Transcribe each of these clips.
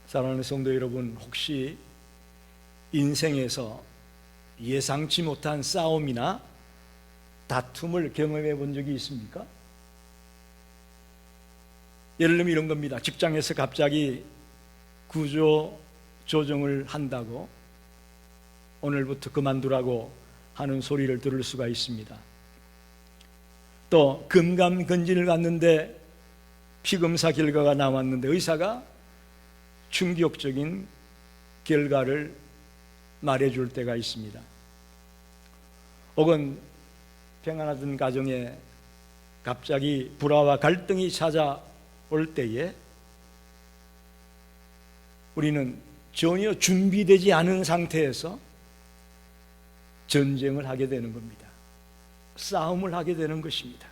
사랑하는 성도 여러분, 혹시 인생에서 예상치 못한 싸움이나 다툼을 경험해 본 적이 있습니까? 예를 들면 이런 겁니다. 직장에서 갑자기 구조 조정을 한다고 오늘부터 그만두라고 하는 소리를 들을 수가 있습니다. 또 금감근진을 갔는데 피검사 결과가 나왔는데 의사가 충격적인 결과를 말해줄 때가 있습니다. 혹은 평안하던 가정에 갑자기 불화와 갈등이 찾아올 때에 우리는 전혀 준비되지 않은 상태에서 전쟁을 하게 되는 겁니다. 싸움을 하게 되는 것입니다.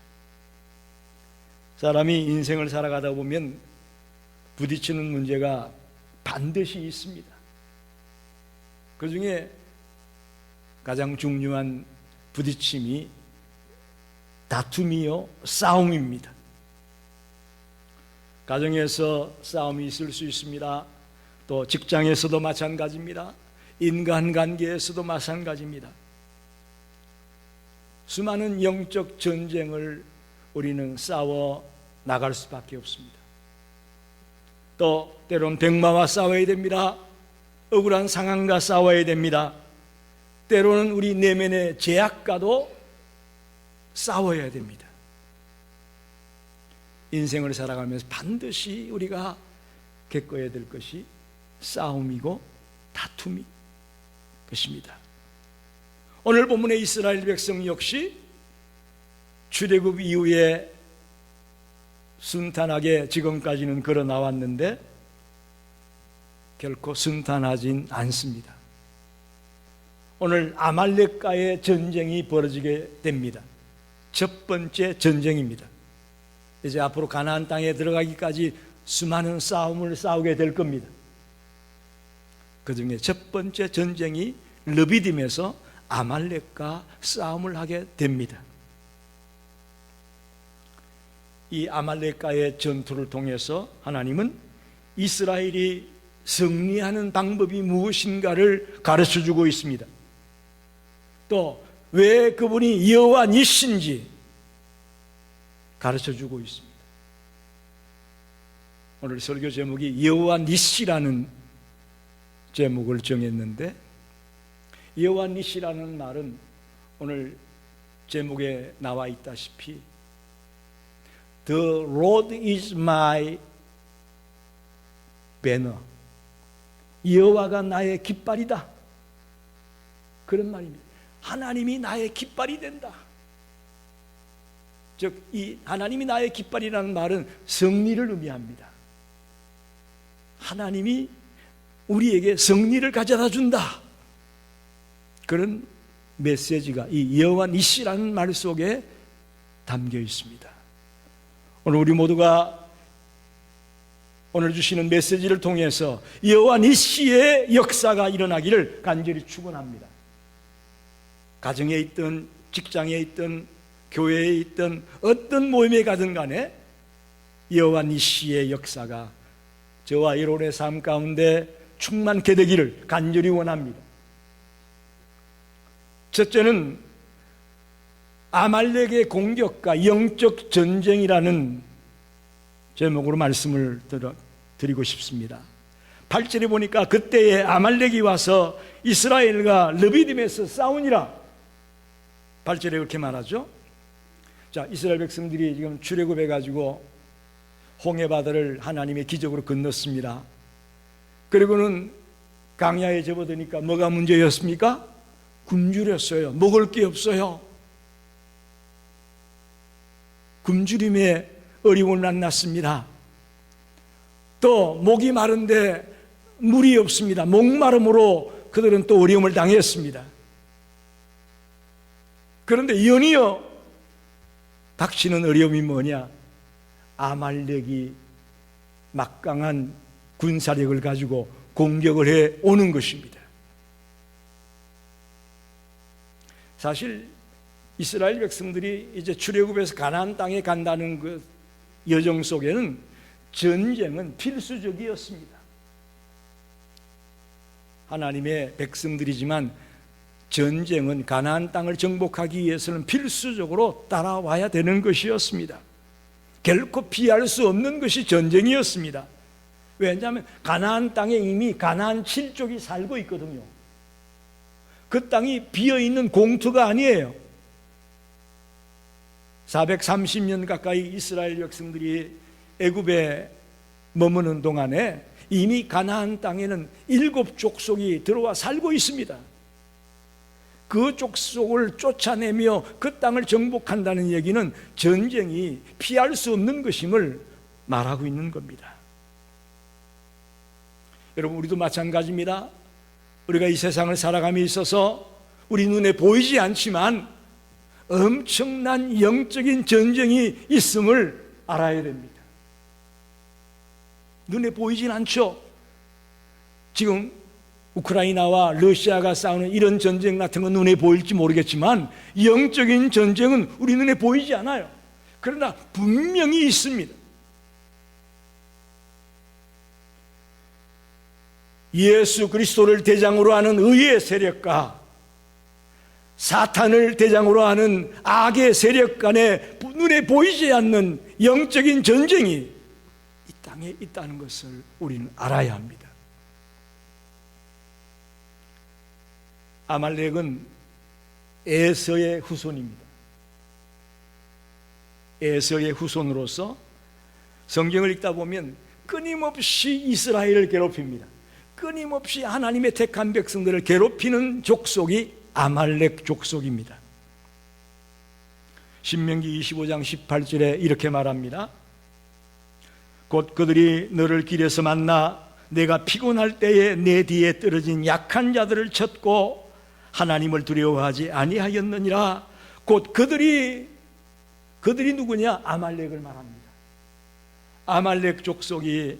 사람이 인생을 살아가다 보면 부딪히는 문제가 반드시 있습니다. 그 중에 가장 중요한 부딪힘이 다툼이요, 싸움입니다. 가정에서 싸움이 있을 수 있습니다. 또 직장에서도 마찬가지입니다. 인간관계에서도 마찬가지입니다. 수많은 영적 전쟁을 우리는 싸워 나갈 수밖에 없습니다. 또 때론 백마와 싸워야 됩니다. 억울한 상황과 싸워야 됩니다. 때로는 우리 내면의 죄악과도 싸워야 됩니다. 인생을 살아가면서 반드시 우리가 겪어야 될 것이 싸움이고 다툼이 것입니다. 오늘 본문의 이스라엘 백성 역시 출애굽 이후에 순탄하게 지금까지는 걸어 나왔는데 결코 순탄하진 않습니다. 오늘 아말렉과의 전쟁이 벌어지게 됩니다. 첫 번째 전쟁입니다. 이제 앞으로 가나안 땅에 들어가기까지 수많은 싸움을 싸우게 될 겁니다. 그 중에 첫 번째 전쟁이 르비딤에서 아말렉과 싸움을 하게 됩니다. 이 아말렉과의 전투를 통해서 하나님은 이스라엘이 승리하는 방법이 무엇인가를 가르쳐주고 있습니다. 또 왜 그분이 여호와 니시인지 가르쳐주고 있습니다. 오늘 설교 제목이 여호와 니시라는 제목을 정했는데, 여호와 니시라는 말은 오늘 제목에 나와 있다시피 The Lord is my banner, 여호와가 나의 깃발이다, 그런 말입니다. 하나님이 나의 깃발이 된다. 즉, 이 하나님이 나의 깃발이라는 말은 승리를 의미합니다. 하나님이 우리에게 승리를 가져다 준다, 그런 메시지가 이 여호와 니시라는 말 속에 담겨 있습니다. 오늘 우리 모두가 오늘 주시는 메시지를 통해서 여호와 니시의 역사가 일어나기를 간절히 축원합니다. 가정에 있든 직장에 있든 교회에 있든 어떤 모임에 가든 간에 여호와 니시의 역사가 저와 여러분의 삶 가운데 충만케 되기를 간절히 원합니다. 첫째는 아말렉의 공격과 영적 전쟁이라는 제목으로 말씀을 드리고 싶습니다. 8절에 보니까 그때에 아말렉이 와서 이스라엘과 르비딤에서 싸우니라. 8절에 그렇게 말하죠. 자, 이스라엘 백성들이 지금 출애굽해가지고 홍해바다를 하나님의 기적으로 건넜습니다. 그리고는 강야에 접어드니까 뭐가 문제였습니까? 굶주렸어요. 먹을 게 없어요. 굶주림에 어려움을 만났습니다. 또 목이 마른데 물이 없습니다. 목마름으로 그들은 또 어려움을 당했습니다. 그런데 연이어 닥치는 어려움이 뭐냐? 아말렉이 막강한 군사력을 가지고 공격을 해 오는 것입니다. 사실 이스라엘 백성들이 이제 출애굽해서 가나안 땅에 간다는 그 여정 속에는 전쟁은 필수적이었습니다. 하나님의 백성들이지만 전쟁은 가나안 땅을 정복하기 위해서는 필수적으로 따라와야 되는 것이었습니다. 결코 피할 수 없는 것이 전쟁이었습니다. 왜냐하면 가나안 땅에 이미 가나안 7족이 살고 있거든요. 그 땅이 비어있는 공터가 아니에요. 430년 가까이 이스라엘 백성들이 애굽에 머무는 동안에 이미 가나안 땅에는 7족속이 들어와 살고 있습니다. 그 족속을 쫓아내며 그 땅을 정복한다는 얘기는 전쟁이 피할 수 없는 것임을 말하고 있는 겁니다. 여러분, 우리도 마찬가지입니다. 우리가 이 세상을 살아감에 있어서 우리 눈에 보이지 않지만 엄청난 영적인 전쟁이 있음을 알아야 됩니다. 눈에 보이진 않죠. 지금 우크라이나와 러시아가 싸우는 이런 전쟁 같은 건 눈에 보일지 모르겠지만 영적인 전쟁은 우리 눈에 보이지 않아요. 그러나 분명히 있습니다. 예수 그리스도를 대장으로 하는 의의 세력과 사탄을 대장으로 하는 악의 세력 간에 눈에 보이지 않는 영적인 전쟁이 이 땅에 있다는 것을 우리는 알아야 합니다. 아말렉은 에서의 후손입니다. 에서의 후손으로서 성경을 읽다 보면 끊임없이 이스라엘을 괴롭힙니다. 끊임없이 하나님의 택한 백성들을 괴롭히는 족속이 아말렉 족속입니다. 신명기 25장 18절에 이렇게 말합니다. 곧 그들이 너를 길에서 만나 내가 피곤할 때에 내 뒤에 떨어진 약한 자들을 쳤고 하나님을 두려워하지 아니하였느니라. 곧 그들이 누구냐? 아말렉을 말합니다. 아말렉 족속이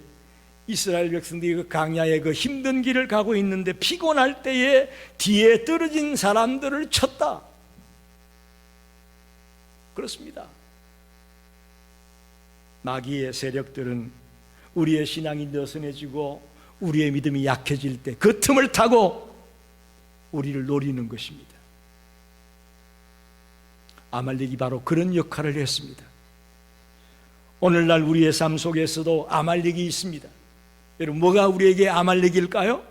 이스라엘 백성들이 그 강야의 그 힘든 길을 가고 있는데 피곤할 때에 뒤에 떨어진 사람들을 쳤다. 그렇습니다. 마귀의 세력들은 우리의 신앙이 느슨해지고 우리의 믿음이 약해질 때 그 틈을 타고 우리를 노리는 것입니다. 아말렉이 바로 그런 역할을 했습니다. 오늘날 우리의 삶 속에서도 아말렉이 있습니다. 여러분, 뭐가 우리에게 아말렉일까요?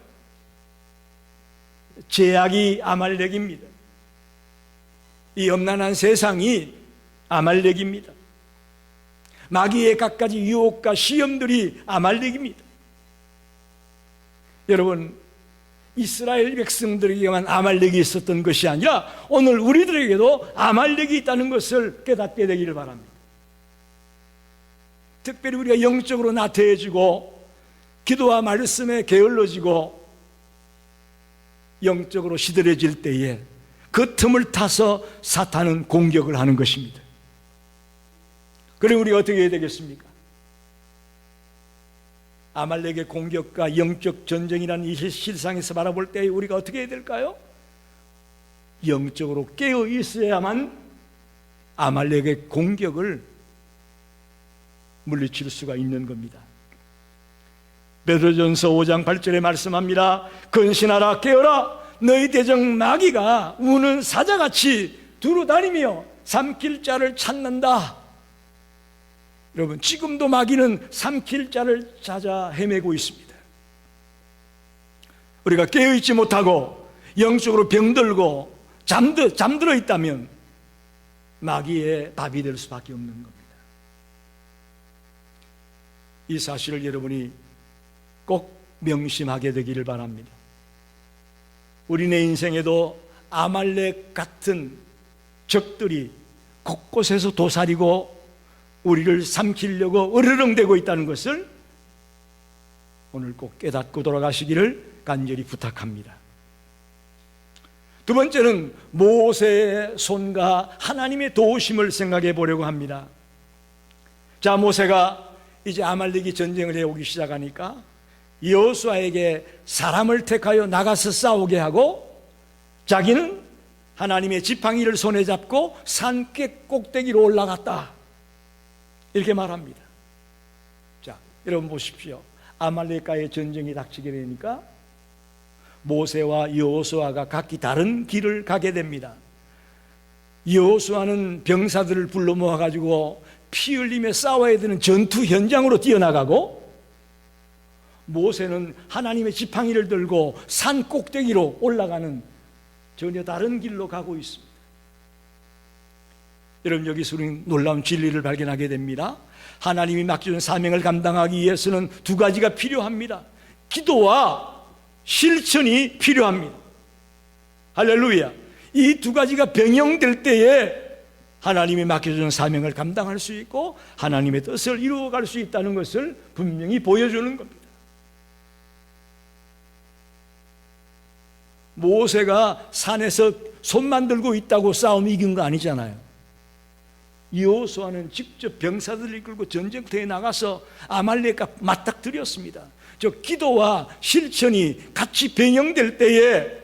죄악이 아말렉입니다. 이 엄난한 세상이 아말렉입니다. 마귀의 갖가지 유혹과 시험들이 아말렉입니다. 여러분, 이스라엘 백성들에게만 아말렉이 있었던 것이 아니라 오늘 우리들에게도 아말렉이 있다는 것을 깨닫게 되기를 바랍니다. 특별히 우리가 영적으로 나태해지고 기도와 말씀에 게을러지고 영적으로 시들해질 때에 그 틈을 타서 사탄은 공격을 하는 것입니다. 그럼 우리가 어떻게 해야 되겠습니까? 아말렉의 공격과 영적 전쟁이라는 이 실상에서 바라볼 때 우리가 어떻게 해야 될까요? 영적으로 깨어 있어야만 아말렉의 공격을 물리칠 수가 있는 겁니다. 베드로전서 5장 8절에 말씀합니다. 근신하라, 깨어라, 너희 대적 마귀가 우는 사자같이 두루 다니며 삼킬 자를 찾는다. 여러분, 지금도 마귀는 삼킬 자를 찾아 헤매고 있습니다. 우리가 깨어있지 못하고 영적으로 병들고 잠들어 있다면 마귀의 밥이 될 수밖에 없는 겁니다. 이 사실을 여러분이 꼭 명심하게 되기를 바랍니다. 우리네 인생에도 아말렉 같은 적들이 곳곳에서 도사리고 우리를 삼키려고 으르렁대고 있다는 것을 오늘 꼭 깨닫고 돌아가시기를 간절히 부탁합니다. 두 번째는 모세의 손과 하나님의 도우심을 생각해 보려고 합니다. 자, 모세가 이제 아말렉이 전쟁을 해오기 시작하니까 여호수아에게 사람을 택하여 나가서 싸우게 하고 자기는 하나님의 지팡이를 손에 잡고 산 꼭대기로 올라갔다. 이렇게 말합니다. 자, 여러분 보십시오. 아말렉과의 전쟁이 닥치게 되니까 모세와 여호수아가 각기 다른 길을 가게 됩니다. 여호수아는 병사들을 불러 모아가지고 피 흘리며 싸워야 되는 전투 현장으로 뛰어나가고, 모세는 하나님의 지팡이를 들고 산 꼭대기로 올라가는 전혀 다른 길로 가고 있습니다. 여러분, 여기서 우리는 놀라운 진리를 발견하게 됩니다. 하나님이 맡겨준 사명을 감당하기 위해서는 두 가지가 필요합니다. 기도와 실천이 필요합니다. 할렐루야. 이 두 가지가 병영될 때에 하나님이 맡겨준 사명을 감당할 수 있고 하나님의 뜻을 이루어갈 수 있다는 것을 분명히 보여주는 겁니다. 모세가 산에서 손만 들고 있다고 싸움 이긴 거 아니잖아요. 여호수아는 직접 병사들을 이끌고 전쟁터에 나가서 아말렉과 맞닥뜨렸습니다. 저 기도와 실천이 같이 병영될 때에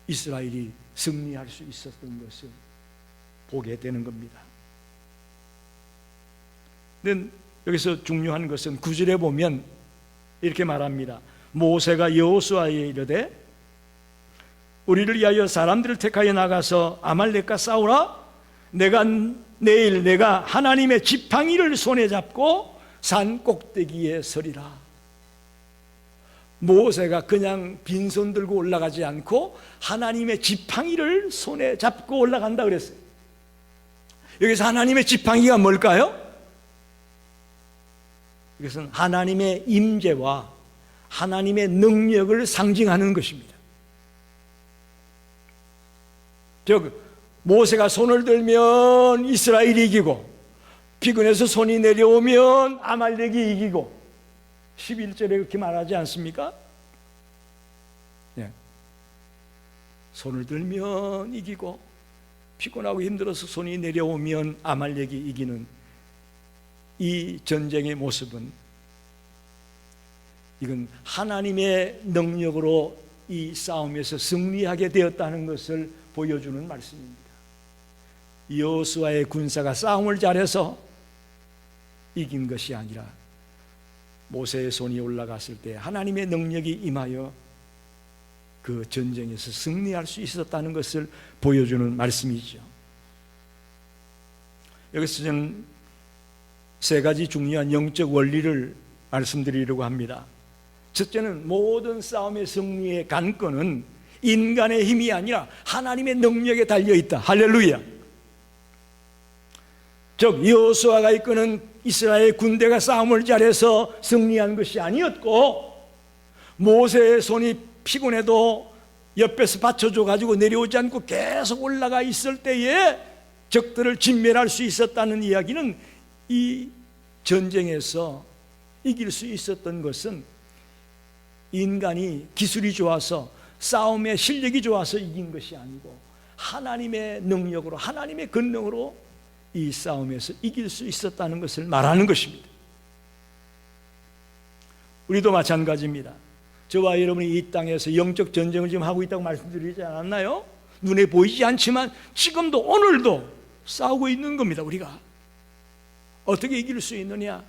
이스라엘이 승리할 수 있었던 것을 보게 되는 겁니다. 근데 여기서 중요한 것은 9절에 보면 이렇게 말합니다. 모세가 여호수아에 이르되 우리를 위하여 사람들을 택하여 나가서 아말렉과 싸우라. 내일 내가 하나님의 지팡이를 손에 잡고 산 꼭대기에 서리라. 모세가 그냥 빈손 들고 올라가지 않고 하나님의 지팡이를 손에 잡고 올라간다 그랬어요. 여기서 하나님의 지팡이가 뭘까요? 이것은 하나님의 임재와 하나님의 능력을 상징하는 것입니다. 즉 모세가 손을 들면 이스라엘이 이기고, 피근에서 손이 내려오면 아말렉이 이기고, 11절에 그렇게 말하지 않습니까? 네. 손을 들면 이기고 피곤하고 힘들어서 손이 내려오면 아말렉이 이기는 이 전쟁의 모습은, 이건 하나님의 능력으로 이 싸움에서 승리하게 되었다는 것을 보여주는 말씀입니다. 여호수아의 군사가 싸움을 잘해서 이긴 것이 아니라 모세의 손이 올라갔을 때 하나님의 능력이 임하여 그 전쟁에서 승리할 수 있었다는 것을 보여주는 말씀이죠. 여기서 저는 세 가지 중요한 영적 원리를 말씀드리려고 합니다. 첫째는 모든 싸움의 승리의 관건은 인간의 힘이 아니라 하나님의 능력에 달려있다. 할렐루야. 즉 여호수아가 이끄는 이스라엘 군대가 싸움을 잘해서 승리한 것이 아니었고, 모세의 손이 피곤해도 옆에서 받쳐줘 가지고 내려오지 않고 계속 올라가 있을 때에 적들을 진멸할 수 있었다는 이야기는, 이 전쟁에서 이길 수 있었던 것은 인간이 기술이 좋아서 싸움의 실력이 좋아서 이긴 것이 아니고 하나님의 능력으로, 하나님의 권능으로 이 싸움에서 이길 수 있었다는 것을 말하는 것입니다. 우리도 마찬가지입니다. 저와 여러분이 이 땅에서 영적 전쟁을 지금 하고 있다고 말씀드리지 않았나요? 눈에 보이지 않지만 지금도 오늘도 싸우고 있는 겁니다. 우리가 어떻게 이길 수 있느냐?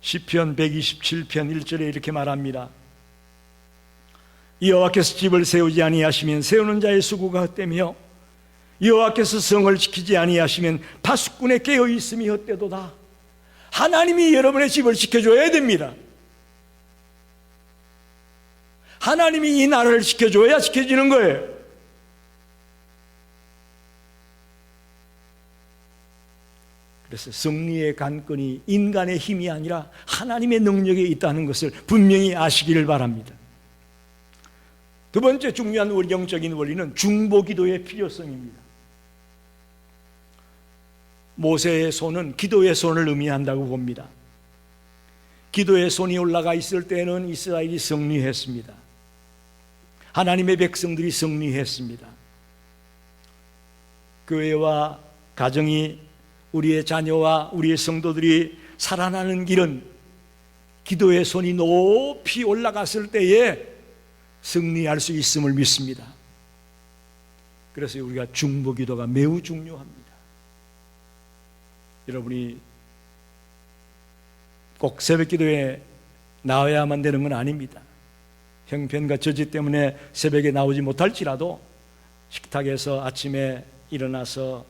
시편 127편 1절에 이렇게 말합니다. 여호와께서 집을 세우지 아니하시면 세우는 자의 수고가 헛되며 여호와께서 성을 지키지 아니하시면 파수꾼의 깨어 있음이 헛되도다. 하나님이 여러분의 집을 지켜줘야 됩니다. 하나님이 이 나라를 지켜줘야 지켜지는 거예요. 그래서 승리의 관건이 인간의 힘이 아니라 하나님의 능력에 있다는 것을 분명히 아시기를 바랍니다. 두 번째 중요한 우리 영적인 원리는 중보기도의 필요성입니다. 모세의 손은 기도의 손을 의미한다고 봅니다. 기도의 손이 올라가 있을 때는 이스라엘이 승리했습니다. 하나님의 백성들이 승리했습니다. 교회와 가정이, 우리의 자녀와 우리의 성도들이 살아나는 길은 기도의 손이 높이 올라갔을 때에 승리할 수 있음을 믿습니다. 그래서 우리가 중보기도가 매우 중요합니다. 여러분이 꼭 새벽기도에 나와야만 되는 건 아닙니다. 형편과 저지 때문에 새벽에 나오지 못할지라도 식탁에서 아침에 일어나서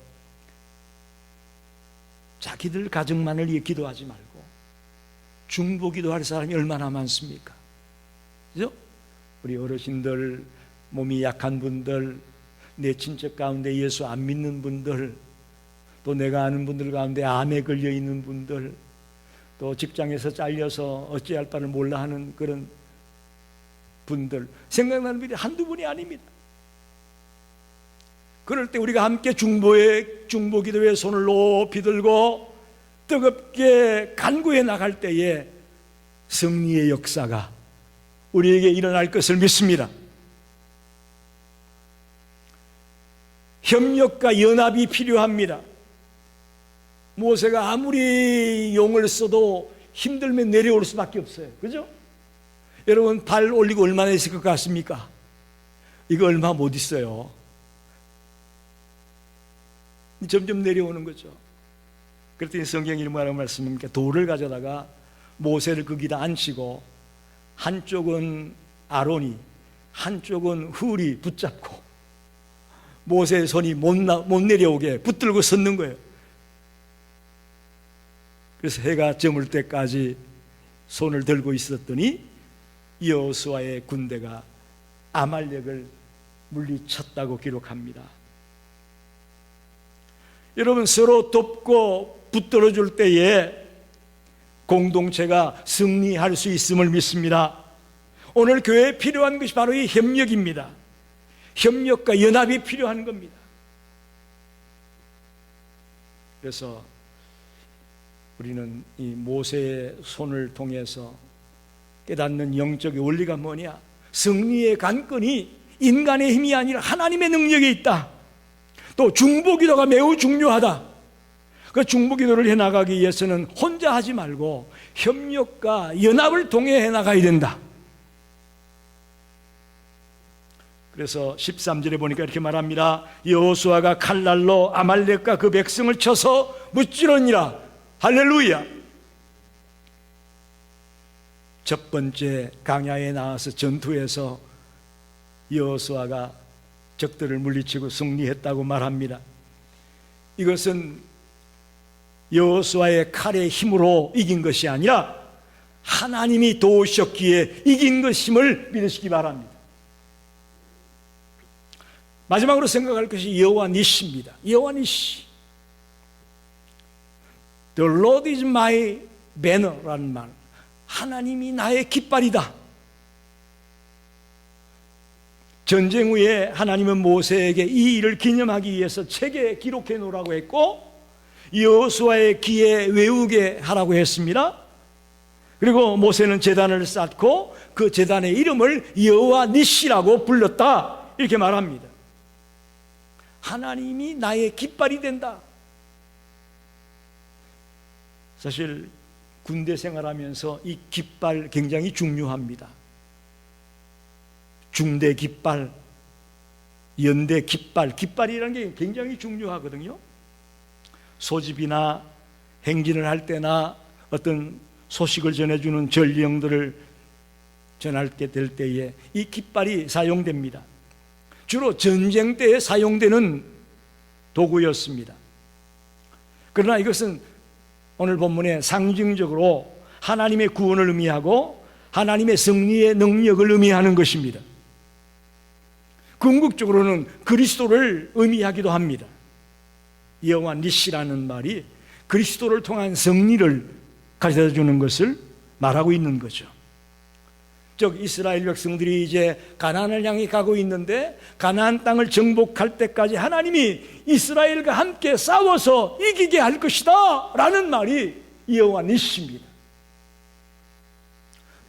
자기들 가정만을 위해 기도하지 말고 중보기도 할 사람이 얼마나 많습니까? 그죠? 우리 어르신들, 몸이 약한 분들, 내 친척 가운데 예수 안 믿는 분들, 또 내가 아는 분들 가운데 암에 걸려 있는 분들, 또 직장에서 잘려서 어찌할 바를 몰라 하는 그런 분들, 생각나는 분이 한두 분이 아닙니다. 그럴 때 우리가 함께 중보기도에 손을 높이 들고 뜨겁게 간구해 나갈 때에 승리의 역사가 우리에게 일어날 것을 믿습니다. 협력과 연합이 필요합니다. 모세가 아무리 용을 써도 힘들면 내려올 수밖에 없어요. 그죠? 여러분, 발 올리고 얼마나 있을 것 같습니까? 이거 얼마 못 있어요. 점점 내려오는 거죠. 그랬더니 성경이 뭐라고 말씀입니까? 돌을 가져다가 모세를 거기다 앉히고 한쪽은 아론이, 한쪽은 훌이 붙잡고 모세의 손이 못 내려오게 붙들고 섰는 거예요. 그래서 해가 저물 때까지 손을 들고 있었더니 여호수아의 군대가 아말렉을 물리쳤다고 기록합니다. 여러분, 서로 돕고 붙들어 줄 때에 공동체가 승리할 수 있음을 믿습니다. 오늘 교회에 필요한 것이 바로 이 협력입니다. 협력과 연합이 필요한 겁니다. 그래서 우리는 이 모세의 손을 통해서 깨닫는 영적인 원리가 뭐냐? 승리의 관건이 인간의 힘이 아니라 하나님의 능력에 있다. 또 중보기도가 매우 중요하다. 그 중보기도를 해나가기 위해서는 혼자 하지 말고 협력과 연합을 통해 해나가야 된다. 그래서 13절에 보니까 이렇게 말합니다. 여호수아가 칼날로 아말렉과 그 백성을 쳐서 무찌르니라. 할렐루야. 첫 번째 강야에 나와서 전투에서 여호수아가 적들을 물리치고 승리했다고 말합니다. 이것은 여호수아의 칼의 힘으로 이긴 것이 아니라 하나님이 도우셨기에 이긴 것임을 믿으시기 바랍니다. 마지막으로 생각할 것이 여호와 니시입니다. 여호와 니시. The Lord is my banner라는 말. 하나님이 나의 깃발이다. 전쟁 후에 하나님은 모세에게 이 일을 기념하기 위해서 책에 기록해 놓으라고 했고 여호수아의 귀에 외우게 하라고 했습니다. 그리고 모세는 제단을 쌓고 그 제단의 이름을 여호와 니시라고 불렀다. 이렇게 말합니다. 하나님이 나의 깃발이 된다. 사실 군대 생활하면서 이 깃발 굉장히 중요합니다. 중대 깃발, 연대 깃발, 깃발이라는 게 굉장히 중요하거든요. 소집이나 행진을 할 때나 어떤 소식을 전해주는 전령들을 전하게 될 때에 이 깃발이 사용됩니다. 주로 전쟁 때에 사용되는 도구였습니다. 그러나 이것은 오늘 본문에 상징적으로 하나님의 구원을 의미하고 하나님의 승리의 능력을 의미하는 것입니다. 궁극적으로는 그리스도를 의미하기도 합니다. 여호와 니시라는 말이 그리스도를 통한 승리를 가져다 주는 것을 말하고 있는 거죠. 즉 이스라엘 백성들이 이제 가나안을 향해 가고 있는데 가나안 땅을 정복할 때까지 하나님이 이스라엘과 함께 싸워서 이기게 할 것이다 라는 말이 여호와 니시입니다.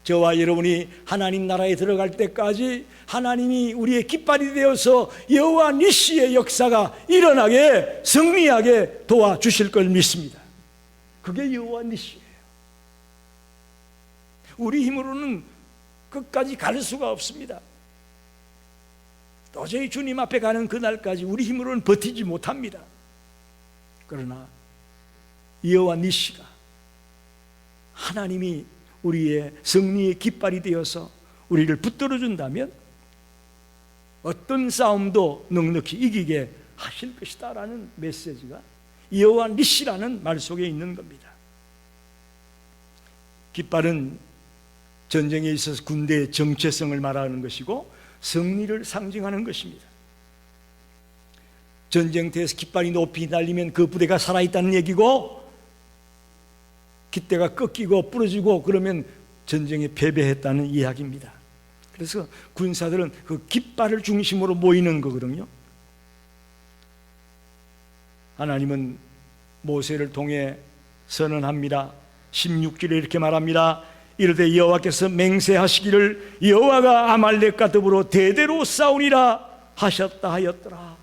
저와 여러분이 하나님 나라에 들어갈 때까지 하나님이 우리의 깃발이 되어서 여호와 니시의 역사가 일어나게 승리하게 도와주실 걸 믿습니다. 그게 여호와 니시예요. 우리 힘으로는 끝까지 갈 수가 없습니다. 도저히 주님 앞에 가는 그날까지 우리 힘으로는 버티지 못합니다. 그러나 여호와 니시가 하나님이 우리의 승리의 깃발이 되어서 우리를 붙들어 준다면 어떤 싸움도 넉넉히 이기게 하실 것이다 라는 메시지가 여호와 니시라는 말 속에 있는 겁니다. 깃발은 전쟁에 있어서 군대의 정체성을 말하는 것이고 승리를 상징하는 것입니다. 전쟁터에서 깃발이 높이 날리면 그 부대가 살아있다는 얘기고, 깃대가 꺾이고 부러지고 그러면 전쟁에 패배했다는 이야기입니다. 그래서 군사들은 그 깃발을 중심으로 모이는 거거든요. 하나님은 모세를 통해 선언합니다. 16절에 이렇게 말합니다. 이르되 여호와께서 맹세하시기를 여호와가 아말렉과 더불어 대대로 싸우리라 하셨다 하였더라.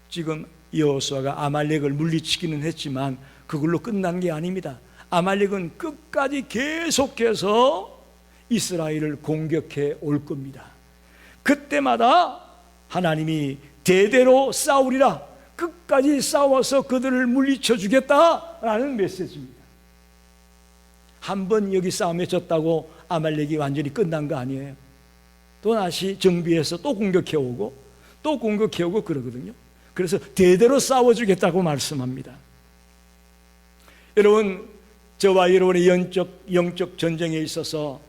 지금 여호수아가 아말렉을 물리치기는 했지만 그걸로 끝난 게 아닙니다. 아말렉은 끝까지 계속해서 이스라엘을 공격해 올 겁니다. 그때마다 하나님이 대대로 싸우리라, 끝까지 싸워서 그들을 물리쳐 주겠다라는 메시지입니다. 한번 여기 싸움에 졌다고 아말렉이 완전히 끝난 거 아니에요. 또 다시 정비해서 또 공격해 오고 또 공격해 오고 그러거든요. 그래서 대대로 싸워주겠다고 말씀합니다. 여러분, 저와 여러분의 영적 전쟁에 있어서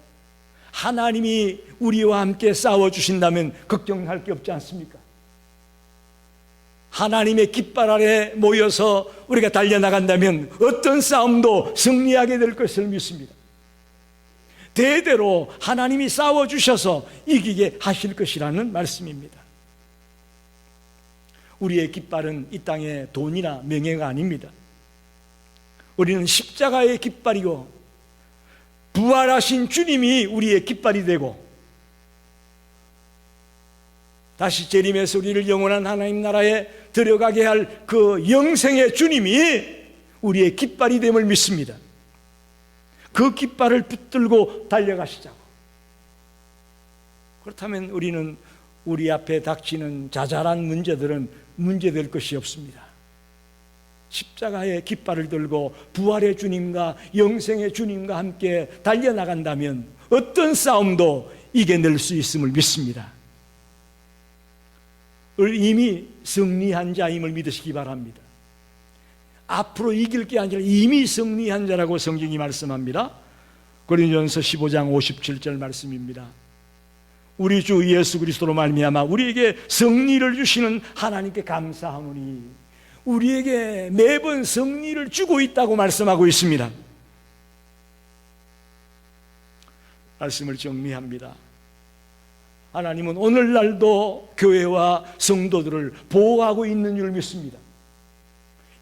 하나님이 우리와 함께 싸워주신다면 걱정할 게 없지 않습니까? 하나님의 깃발 아래 모여서 우리가 달려나간다면 어떤 싸움도 승리하게 될 것을 믿습니다. 대대로 하나님이 싸워주셔서 이기게 하실 것이라는 말씀입니다. 우리의 깃발은 이 땅의 돈이나 명예가 아닙니다. 우리는 십자가의 깃발이고 부활하신 주님이 우리의 깃발이 되고 다시 재림해서 우리를 영원한 하나님 나라에 들어가게 할 그 영생의 주님이 우리의 깃발이 됨을 믿습니다. 그 깃발을 붙들고 달려가시자고. 그렇다면 우리는 우리 앞에 닥치는 자잘한 문제들은 문제될 것이 없습니다. 십자가의 깃발을 들고 부활의 주님과 영생의 주님과 함께 달려나간다면 어떤 싸움도 이겨낼 수 있음을 믿습니다. 이미 승리한 자임을 믿으시기 바랍니다. 앞으로 이길 게 아니라 이미 승리한 자라고 성경이 말씀합니다. 고린도전서 15장 57절 말씀입니다. 우리 주 예수 그리스도로 말미암아 우리에게 승리를 주시는 하나님께 감사하노니, 우리에게 매번 승리를 주고 있다고 말씀하고 있습니다. 말씀을 정리합니다. 하나님은 오늘날도 교회와 성도들을 보호하고 있는 줄 믿습니다.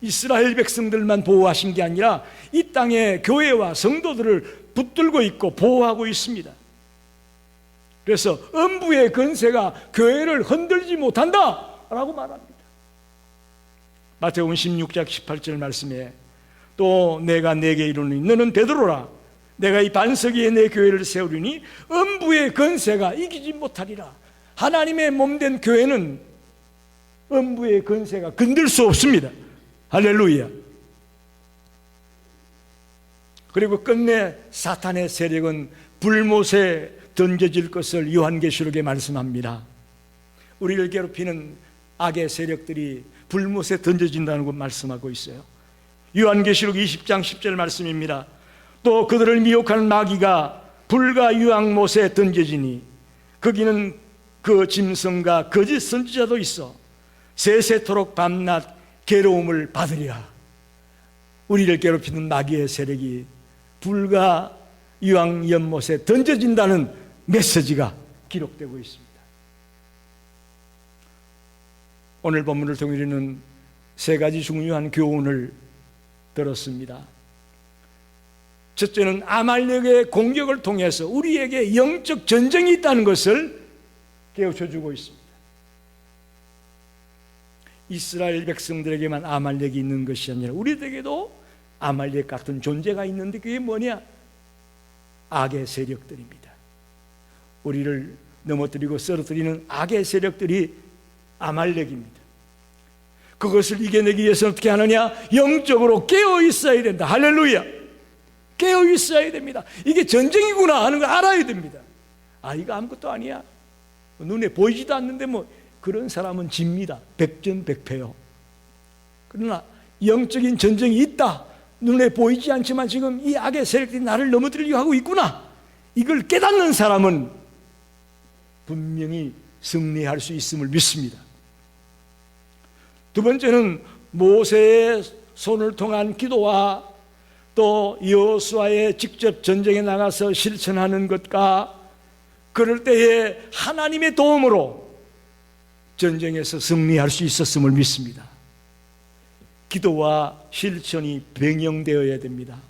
이스라엘 백성들만 보호하신 게 아니라 이 땅의 교회와 성도들을 붙들고 있고 보호하고 있습니다. 그래서 음부의 권세가 교회를 흔들지 못한다라고 말합니다. 마태복음 16장 18절 말씀에 또 내가 네게 이르노니 너는 베드로라, 내가 이 반석 위에 내 교회를 세우리니 음부의 권세가 이기지 못하리라. 하나님의 몸된 교회는 음부의 권세가 건들 수 없습니다. 할렐루야. 그리고 끝내 사탄의 세력은 불못에 던져질 것을 요한계시록에 말씀합니다. 우리를 괴롭히는 악의 세력들이 불못에 던져진다는 걸 말씀하고 있어요. 요한계시록 20장 10절 말씀입니다. 또 그들을 미혹하는 마귀가 불과 유황못에 던져지니 거기는 그 짐승과 거짓 선지자도 있어 세세토록 밤낮 괴로움을 받으리라. 우리를 괴롭히는 마귀의 세력이 불과 유황연못에 던져진다는 메시지가 기록되고 있습니다. 오늘 본문을 통해 우리는 세 가지 중요한 교훈을 들었습니다. 첫째는 아말렉의 공격을 통해서 우리에게 영적 전쟁이 있다는 것을 깨우쳐주고 있습니다. 이스라엘 백성들에게만 아말렉이 있는 것이 아니라 우리에게도 아말렉 같은 존재가 있는데 그게 뭐냐? 악의 세력들입니다. 우리를 넘어뜨리고 쓰러뜨리는 악의 세력들이 아말렉입니다. 그것을 이겨내기 위해서 어떻게 하느냐? 영적으로 깨어 있어야 된다. 할렐루야. 깨어 있어야 됩니다. 이게 전쟁이구나 하는 걸 알아야 됩니다. 이거 아무것도 아니야, 눈에 보이지도 않는데 그런 사람은 집니다. 백전백패요. 그러나 영적인 전쟁이 있다, 눈에 보이지 않지만 지금 이 악의 세력들이 나를 넘어뜨리려고 하고 있구나, 이걸 깨닫는 사람은 분명히 승리할 수 있음을 믿습니다. 두 번째는 모세의 손을 통한 기도와 또 여호수아의 직접 전쟁에 나가서 실천하는 것과 그럴 때에 하나님의 도움으로 전쟁에서 승리할 수 있었음을 믿습니다. 기도와 실천이 병행되어야 됩니다.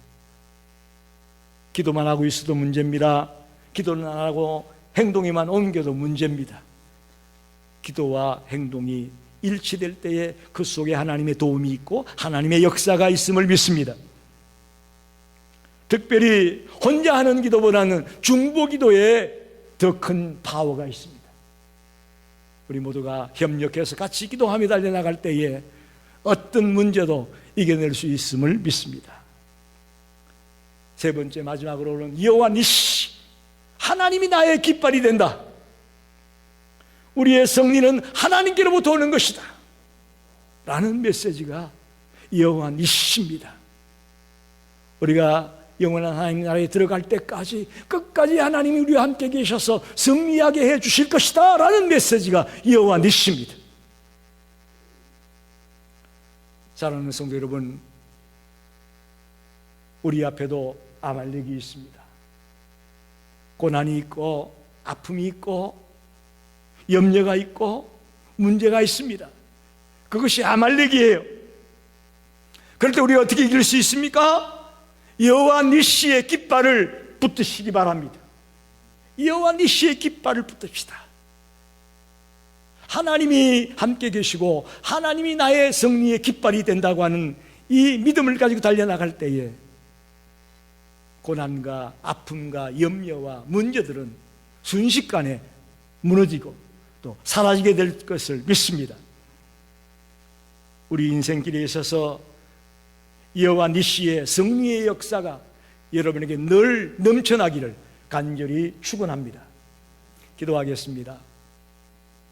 기도만 하고 있어도 문제입니다. 기도는 안 하고 행동에만 옮겨도 문제입니다. 기도와 행동이 일치될 때에 그 속에 하나님의 도움이 있고 하나님의 역사가 있음을 믿습니다. 특별히 혼자 하는 기도보다는 중보기도에 더 큰 파워가 있습니다. 우리 모두가 협력해서 같이 기도하며 달려나갈 때에 어떤 문제도 이겨낼 수 있음을 믿습니다. 세 번째, 마지막으로는 여호와 니시, 하나님이 나의 깃발이 된다. 우리의 승리는 하나님께로부터 오는 것이다 라는 메시지가 여호와 니시입니다. 우리가 영원한 하나님 나라에 들어갈 때까지 끝까지 하나님이 우리와 함께 계셔서 승리하게 해 주실 것이다 라는 메시지가 여호와 니시입니다. 사랑하는 성도 여러분, 우리 앞에도 아말렉이 있습니다. 고난이 있고 아픔이 있고 염려가 있고 문제가 있습니다. 그것이 아말렉이에요. 그럴 때 우리가 어떻게 이길 수 있습니까? 여호와 니시의 깃발을 붙드시기 바랍니다. 여호와 니시의 깃발을 붙듭시다. 하나님이 함께 계시고 하나님이 나의 승리의 깃발이 된다고 하는 이 믿음을 가지고 달려나갈 때에 고난과 아픔과 염려와 문제들은 순식간에 무너지고 또 사라지게 될 것을 믿습니다. 우리 인생길에 있어서 여호와 니시의 승리의 역사가 여러분에게 늘 넘쳐나기를 간절히 축원합니다. 기도하겠습니다.